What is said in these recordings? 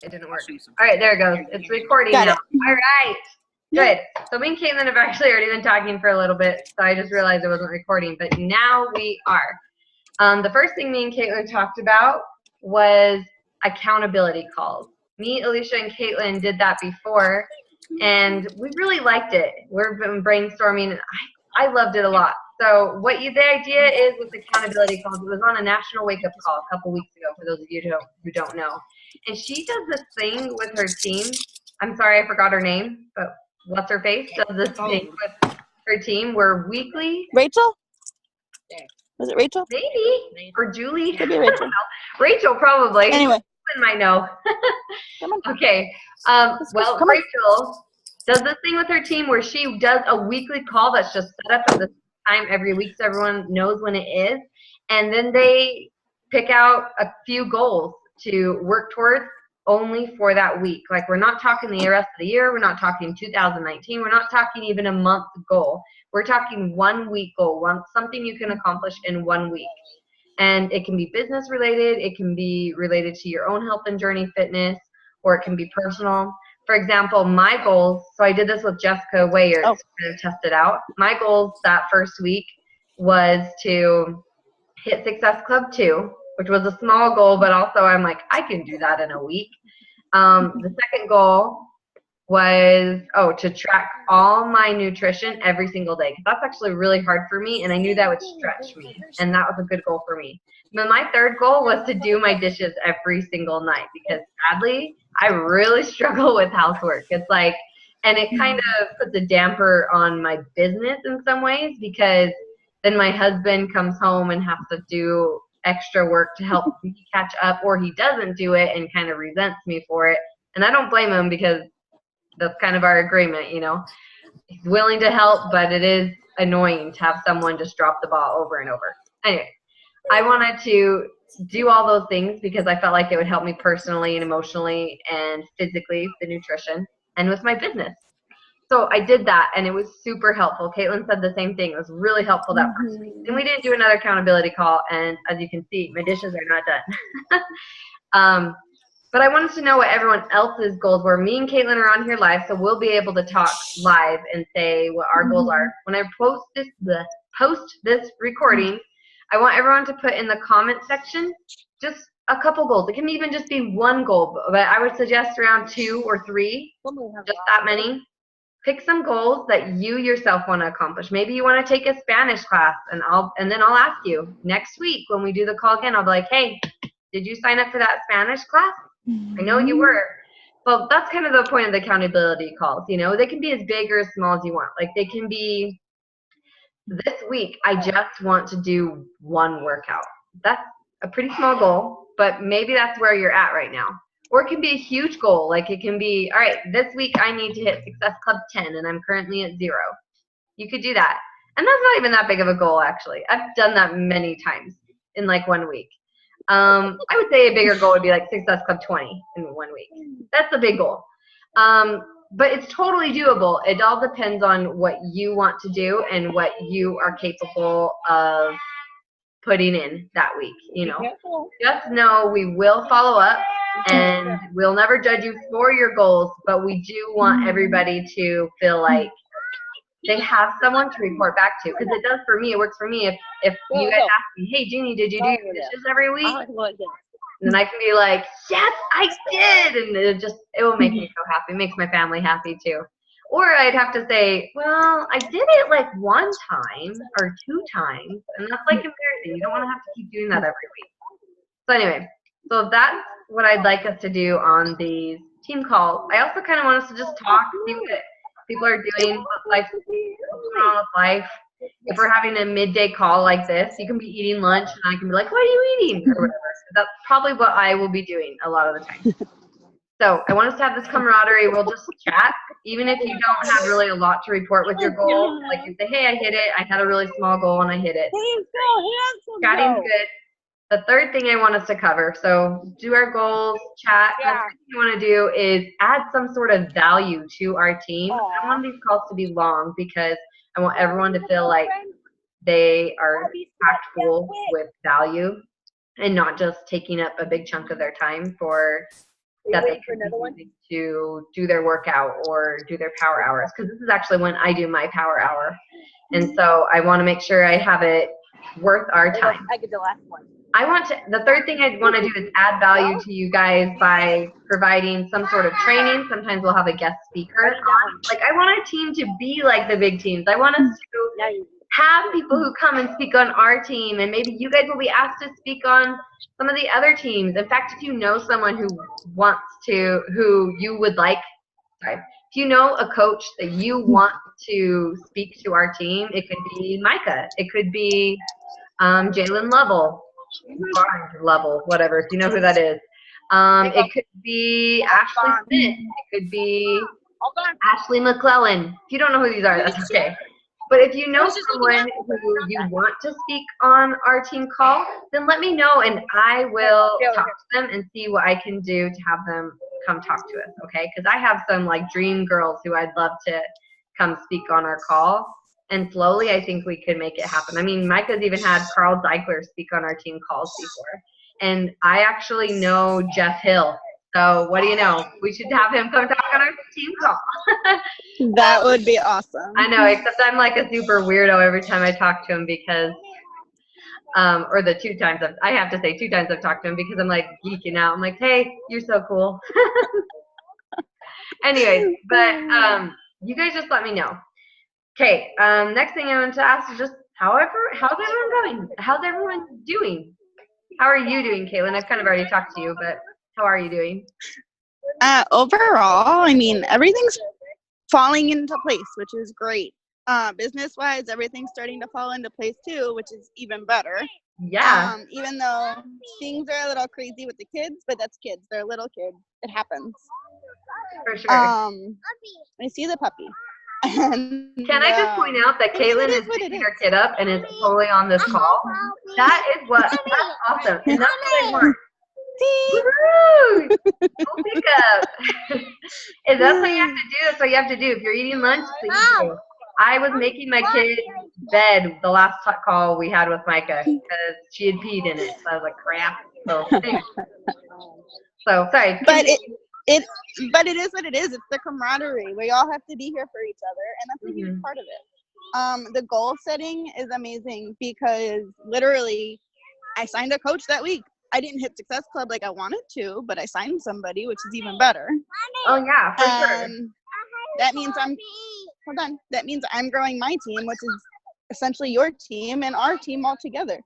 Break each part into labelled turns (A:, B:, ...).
A: It didn't work. All right, there it goes. It's recording now. All right. Good. So me and Caitlin have actually already been talking for a little bit, so I just realized it wasn't recording, but now we are. The first thing me and Caitlin talked about was accountability calls. Me, Alicia, and Caitlin did that before, and we really liked it. We've been brainstorming, and I loved it a lot. So the idea is with accountability calls, it was on a national wake-up call a couple weeks ago, for those of you who don't know. And she does this thing with her team. I'm sorry, I forgot her name, but what's her face does this thing with her team where weekly.
B: Rachel? Was it Rachel?
A: Maybe. Or Julie.
B: Maybe Rachel.
A: Rachel, probably.
B: Anyway.
A: Someone might know.
B: Come on.
A: Okay. Well, Rachel does this thing with her team where she does a weekly call that's just set up at the time every week so everyone knows when it is. And then they pick out a few goals to work towards only for that week. Like, we're not talking the rest of the year. We're not talking 2019. We're not talking even a month goal. We're talking 1 week goal, something you can accomplish in 1 week. And it can be business related. It can be related to your own health and journey fitness, or it can be personal. For example, my goals, so I did this with Jessica Wayer to test it out. My goals that first week was to hit Success Club 2, which was a small goal, but also I'm like, I can do that in a week. The second goal was, to track all my nutrition every single day. Because that's actually really hard for me, and I knew that would stretch me, and that was a good goal for me. But my third goal was to do my dishes every single night, because sadly, I really struggle with housework. It's like, and it kind of puts a damper on my business in some ways, because then my husband comes home and has to do extra work to help me catch up, or he doesn't do it and kind of resents me for it. And I don't blame him, because that's kind of our agreement, you know. He's willing to help, but it is annoying to have someone just drop the ball over and over. Anyway, I wanted to do all those things because I felt like it would help me personally and emotionally and physically, the nutrition, and with my business. So I did that, and it was super helpful. Caitlin said the same thing. It was really helpful that first week. And we didn't do another accountability call, and as you can see, my dishes are not done. But I wanted to know what everyone else's goals were. Me and Caitlin are on here live, so we'll be able to talk live and say what our goals are. When I post this recording, I want everyone to put in the comment section just a couple goals. It can even just be one goal, but I would suggest around 2 or 3, just that many. Pick some goals that you yourself want to accomplish. Maybe you want to take a Spanish class, and then I'll ask you next week when we do the call again. I'll be like, hey, did you sign up for that Spanish class? I know you were. Well, that's kind of the point of the accountability calls. You know, they can be as big or as small as you want. Like, they can be, this week, I just want to do 1 workout. That's a pretty small goal, but maybe that's where you're at right now. Or it can be a huge goal. Like, it can be, all right, this week I need to hit Success Club 10, and I'm currently at 0. You could do that. And that's not even that big of a goal, actually. I've done that many times in like 1 week. I would say a bigger goal would be like Success Club 20 in 1 week. That's a big goal. But it's totally doable. It all depends on what you want to do and what you are capable of putting in that week. You know, just know we will follow up, and we'll never judge you for your goals, but we do want everybody to feel like they have someone to report back to, because it does for me. It works for me. If you guys ask me, hey, Jeannie, did you do your dishes every week? And then I can be like, yes, I did. And it will make me so happy. It makes my family happy too. Or I'd have to say, well, I did it like 1 time or 2 times. And that's like comparison. You don't want to have to keep doing that every week. So anyway, so that's what I'd like us to do on these team calls. I also kind of want us to just talk, see what people are doing, what's going on with life. If we're having a midday call like this, you can be eating lunch, and I can be like, what are you eating? Or whatever. That's probably what I will be doing a lot of the time. So I want us to have this camaraderie. We'll just chat. Even if you don't have really a lot to report with your goal, like you say, hey, I hit it. I had a really small goal, and I hit it. Chatting's good. The third thing I want us to cover, so do our goals, chat. The third thing you want to do is add some sort of value to our team. I don't want these calls to be long, because I want everyone to feel like they are packed full with value and not just taking up a big chunk of their time for that they could be using to do their workout or do their power hours, because this is actually when I do my power hour. And so I want to make sure I have it worth our time.
B: I get the last one.
A: The third thing I want to do is add value to you guys by providing some sort of training. Sometimes we'll have a guest speaker on. Like, I want our team to be like the big teams. I want us to have people who come and speak on our team, and maybe you guys will be asked to speak on some of the other teams. In fact, if you know someone who you would like, if you know a coach that you want to speak to our team, it could be Micah. It could be Jalen Lovell, whatever, if you know who that is. It could be Ashley Smith. It could be Ashley McClellan. If you don't know who these are, that's okay. But if you know someone who you want to speak on our team call, then let me know, and I will talk to them and see what I can do to have them come talk to us, okay? Because I have some, like, dream girls who I'd love to come speak on our call. And slowly, I think we could make it happen. I mean, Micah's even had Carl Zeigler speak on our team calls before. And I actually know Jeff Hill. So what do you know? We should have him come talk on our team call.
B: That would be awesome.
A: I know, except I'm like a super weirdo every time I talk to him because, or the two times I've talked to him because I'm like geeking out. I'm like, hey, you're so cool. Anyways, but you guys just let me know. Okay, next thing I want to ask is just how's everyone going? How's everyone doing? How are you doing, Caitlin? I've kind of already talked to you, but how are you doing?
B: Overall, I mean, everything's falling into place, which is great. Business-wise, everything's starting to fall into place too, which is even better.
A: Yeah.
B: Even though things are a little crazy with the kids, but that's kids. They're little kids. It happens.
A: For sure.
B: I see the puppy.
A: Can I just point out that Caitlin is picking her kid up and is totally on this call? That's awesome. And that's what I want. Woo! Go pick up. If that's what you have to do, that's what you have to do. If you're eating lunch, that's what you do. I was making my kid bed the last call we had with Micah because she had peed in it. So I was like, crap. So sorry.
B: But it is what it is. It's the camaraderie. We all have to be here for each other, and that's a huge part of it. The goal setting is amazing because literally I signed a coach that week. I didn't hit Success Club like I wanted to, but I signed somebody, which is even better.
A: Oh yeah, for sure.
B: That means I'm growing my team, which is essentially your team and our team all together.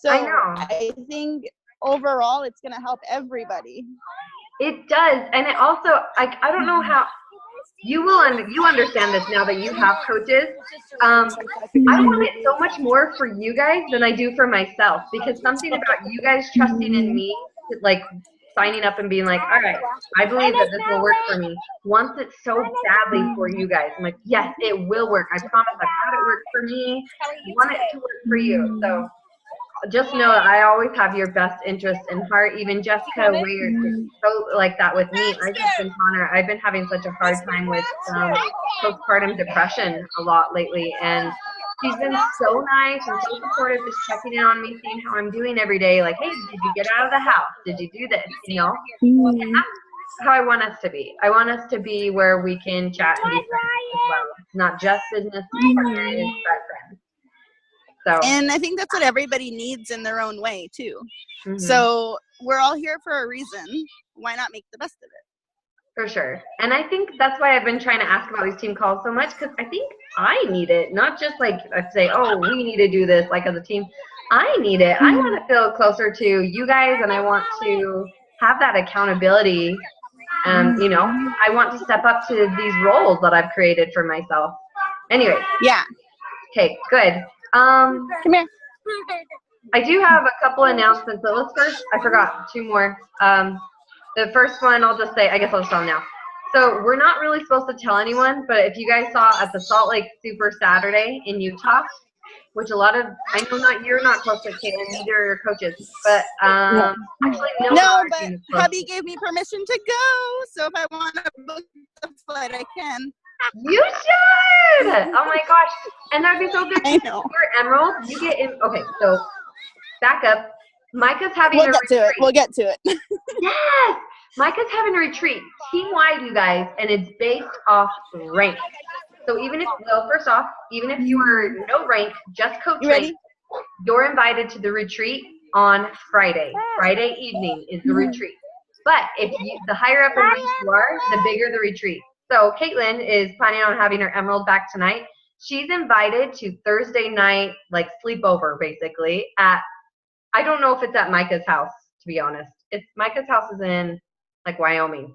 B: So I think overall it's going to help everybody.
A: It does, and it also, I don't know how you understand this now that you have coaches. I want it so much more for you guys than I do for myself, because something about you guys trusting in me, like signing up and being like, all right, I believe that this will work for me. Wants it so badly for you guys. I'm like, yes, it will work. I promise. I've had it work for me. I want it to work for you. So just know that I always have your best interest in heart. Even Jessica Ware is so like that with me. I've been having such a hard time with postpartum depression a lot lately, and she's been so nice and so supportive, just checking in on me, seeing how I'm doing every day. Like, hey, did you get out of the house? Did you do this? You know, and that's how I want us to be. I want us to be where we can chat and be friends as well. It's not just business partners, but friends. So.
B: And I think that's what everybody needs in their own way too. So we're all here for a reason. Why not make the best of it?
A: For sure. And I think that's why I've been trying to ask about these team calls so much, because I think I need it. Not just like I say, oh, we need to do this like as a team. I need it. I want to feel closer to you guys, and I want to have that accountability. You know, I want to step up to these roles that I've created for myself. Anyway.
B: Yeah.
A: Okay, good.
B: Come here.
A: I do have a couple announcements, but let's first, I forgot two more. The first one, I'll just say, I guess I'll just tell them now. So we're not really supposed to tell anyone, but if you guys saw at the Salt Lake Super Saturday in Utah, which a lot of, I know you're not close to Caitlin, neither are your coaches, but actually
B: no, but hubby gave me permission to go, so if I want to book the flight, I can.
A: You should! Oh my gosh. And that'd be so good.
B: I know.
A: For Emerald, you get in. Okay, so back up. Micah's having a retreat.
B: We'll get to it.
A: Yes! Micah's having a retreat, team-wide, you guys, and it's based off rank. So first off, even if you are no rank, just coach rank, you're invited to the retreat on Friday. Friday evening is the retreat. But the higher up in rank you are, the bigger the retreat. So Caitlin is planning on having her emerald back tonight. She's invited to Thursday night, like sleepover, basically, I don't know if it's at Micah's house, to be honest. Micah's house is in, like, Wyoming.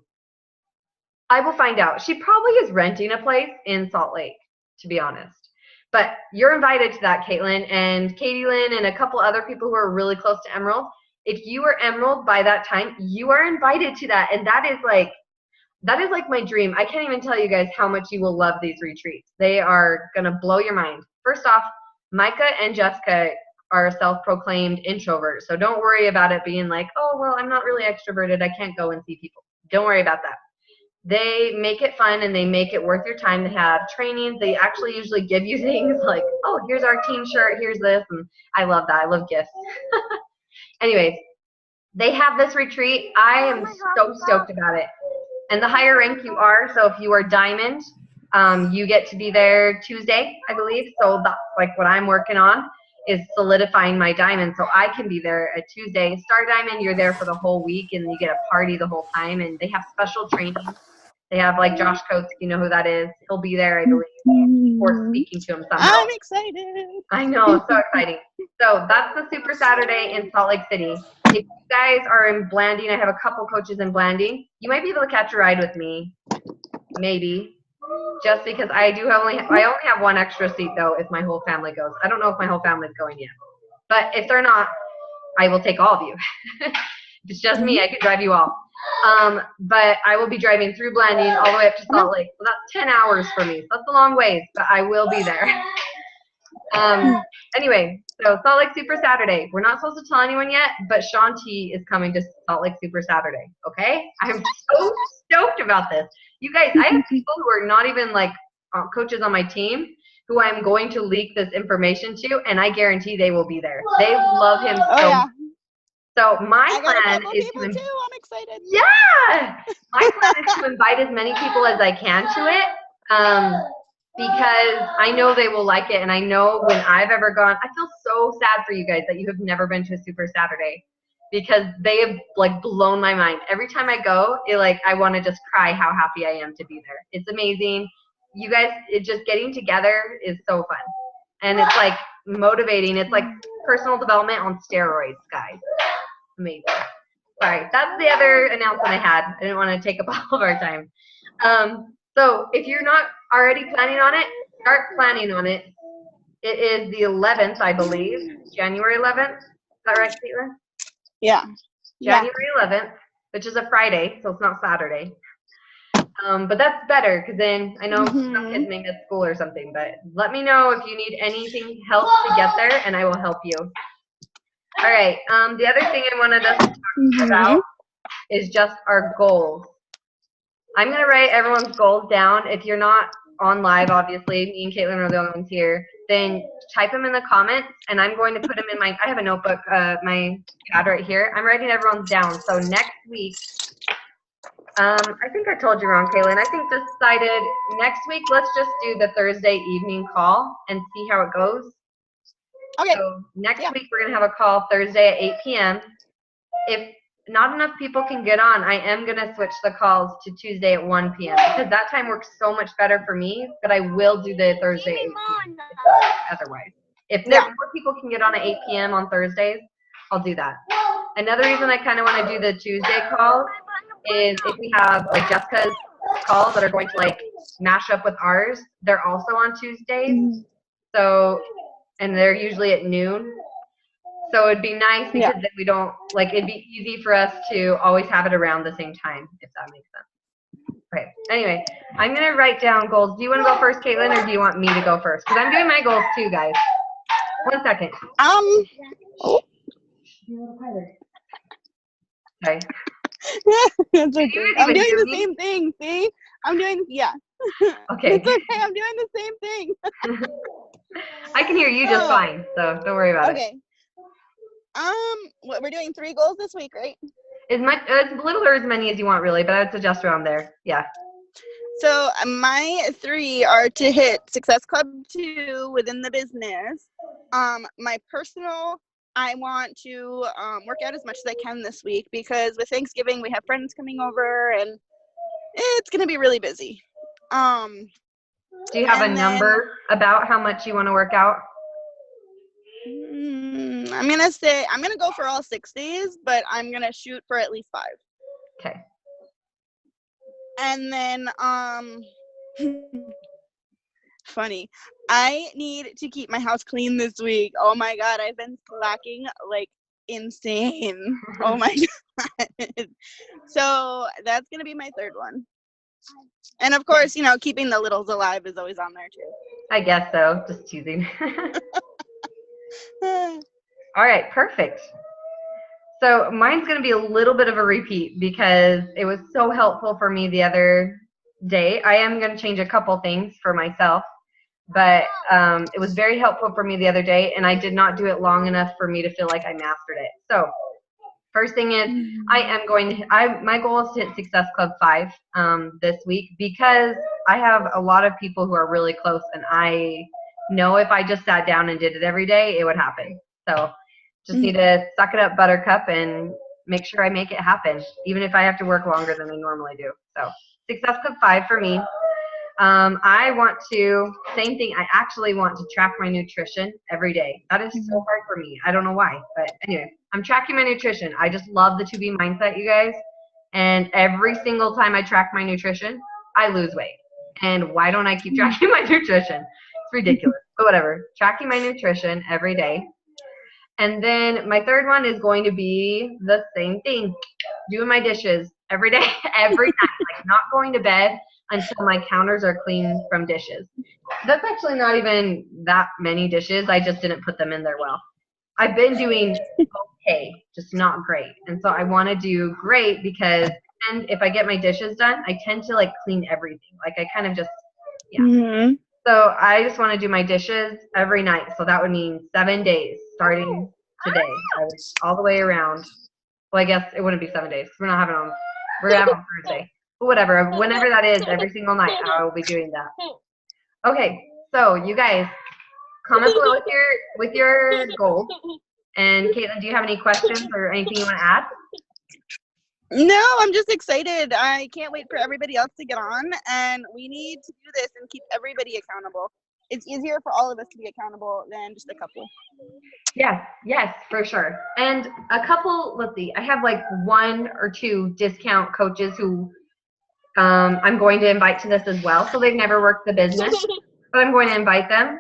A: I will find out. She probably is renting a place in Salt Lake, to be honest. But you're invited to that, Caitlin, and Katie Lynn and a couple other people who are really close to Emerald. If you are Emerald by that time, you are invited to that, and that is like my dream. I can't even tell you guys how much you will love these retreats. They are going to blow your mind. First off, Micah and Jessica are self-proclaimed introverts, so don't worry about it being like, oh, well, I'm not really extroverted. I can't go and see people. Don't worry about that. They make it fun and they make it worth your time to have trainings. They actually usually give you things like, oh, here's our team shirt, here's this, and I love that. I love gifts. Anyways, they have this retreat. I am so stoked about it. And the higher rank you are, so if you are diamond, you get to be there Tuesday, I believe. So that's like what I'm working on, is solidifying my diamond so I can be there at Tuesday. Star Diamond, you're there for the whole week and you get a party the whole time, and they have special training. They have like Josh Coates, you know who that is. He'll be there, I believe, or speaking to him somehow.
B: I'm excited.
A: I know, so exciting. So that's the Super Saturday in Salt Lake City. If you guys are in Blanding, I have a couple coaches in Blanding. You might be able to catch a ride with me, maybe, just because I only have one extra seat though if my whole family goes. I don't know if my whole family's going yet, but if they're not, I will take all of you. If it's just me, I could drive you all. But I will be driving through Blanding all the way up to Salt Lake. So that's 10 hours for me. So that's a long ways, but I will be there. Anyway, so Salt Lake Super Saturday. We're not supposed to tell anyone yet, but Sean T is coming to Salt Lake Super Saturday. Okay? I'm so stoked about this. You guys, I have people who are not even like coaches on my team who I'm going to leak this information to, and I guarantee they will be there. They love him so much. So my plan is to I'm excited. Yeah, my plan is to invite as many people as I can to it, because I know they will like it, and I know when I've ever gone, I feel so sad for you guys that you have never been to a Super Saturday, because they have like blown my mind. Every time I go, I want to just cry how happy I am to be there. It's amazing. You guys, just getting together is so fun, and it's like motivating. It's like personal development on steroids, guys. Amazing. Sorry, that's the other announcement I had. I didn't want to take up all of our time. So if you're not already planning on it, start planning on it. It is the 11th, I believe, January 11th. Is that right, Caitlin?
B: Yeah.
A: January 11th, which is a Friday, so it's not Saturday. But that's better, because then I know some kids may miss school or something. But let me know if you need anything help to get there, and I will help you. All right. The other thing I wanted us to talk about is just our goals. I'm going to write everyone's goals down. If you're not on live, obviously, me and Caitlin are the only ones here, then type them in the comments, and I'm going to put them in I have a notebook, my pad right here. I'm writing everyone's down. So next week, I think I told you wrong, Caitlin. I think decided next week, let's just do the Thursday evening call and see how it goes.
B: Okay.
A: So next week we're going to have a call Thursday at 8 p.m. If not enough people can get on, I am going to switch the calls to Tuesday at 1 p.m. because that time works so much better for me, but I will do the Thursday 8 p.m. otherwise. If more people can get on at 8 p.m. on Thursdays, I'll do that. Another reason I kind of want to do the Tuesday calls is if we have like Jessica's calls that are going to like mash up with ours, they're also on Tuesdays. So, and they're usually at noon. So it'd be nice because then we don't, it'd be easy for us to always have it around the same time, if that makes sense. Okay, anyway, I'm going to write down goals. Do you want to go first, Caitlin, or do you want me to go first? Because I'm doing my goals too, guys. 1 second. Sorry.
B: It's okay. I'm doing the same thing, see? I'm doing,
A: Okay.
B: It's okay, I'm doing the same thing.
A: I can hear you just fine, so don't worry about it.
B: Okay. We're doing 3 goals this week, right?
A: As little or as many as you want, really, but I would suggest around there. Yeah.
B: So my 3 are to hit Success Club 2 within the business. My personal, I want to work out as much as I can this week because with Thanksgiving we have friends coming over and it's gonna be really busy.
A: Do you have a number about how much you want to work out?
B: I'm gonna go for all 6 days, but I'm gonna shoot for at least 5.
A: Okay.
B: And then funny, I need to keep my house clean this week. Oh my god, I've been slacking like insane. Oh my god. So that's gonna be my 3rd one. And of course, you know, keeping the littles alive is always on there too.
A: I guess so. Just teasing. All right, perfect. So mine's going to be a little bit of a repeat because it was so helpful for me the other day. I am going to change a couple things for myself, but it was very helpful for me the other day, and I did not do it long enough for me to feel like I mastered it. So first thing is my goal is to hit Success Club 5 this week because I have a lot of people who are really close, and I know if I just sat down and did it every day, it would happen. So just need to suck it up, buttercup, and make sure I make it happen, even if I have to work longer than I normally do. So Success Club 5 for me. I want to, same thing, I actually want to track my nutrition every day. That is so hard for me. I don't know why, but anyway, I'm tracking my nutrition. I just love the 2B mindset, you guys. And every single time I track my nutrition, I lose weight. And why don't I keep tracking my nutrition? It's ridiculous, but whatever. Tracking my nutrition every day. And then my 3rd one is going to be the same thing, doing my dishes every day, every night, like not going to bed until my counters are clean from dishes. That's actually not even that many dishes. I just didn't put them in there well. I've been doing okay, just not great. And so I want to do great because and if I get my dishes done, I tend to like clean everything. Like I kind of just, yeah. So I just want to do my dishes every night. So that would mean 7 days starting today, all the way around. Well, I guess it wouldn't be 7 days. We're not having on. We're gonna have on Thursday. But whatever, whenever that is, every single night I will be doing that. Okay, so you guys, comment below with your goals. And Caitlin, do you have any questions or anything you want to add?
B: No, I'm just excited. I can't wait for everybody else to get on, and we need to do this and keep everybody accountable. It's easier for all of us to be accountable than just a couple.
A: Yes, for sure. And a couple, let's see, I have like 1 or 2 discount coaches who I'm going to invite to this as well. So they've never worked the business, but I'm going to invite them.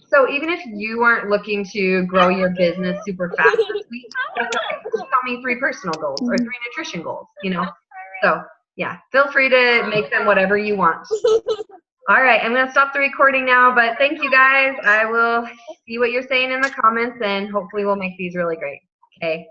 A: So even if you aren't looking to grow your business super fast this week, that's okay. Just tell me 3 personal goals or 3 nutrition goals, you know. So yeah, feel free to make them whatever you want. All right, I'm going to stop the recording now, but thank you guys. I will see what you're saying in the comments, and hopefully we'll make these really great. Okay.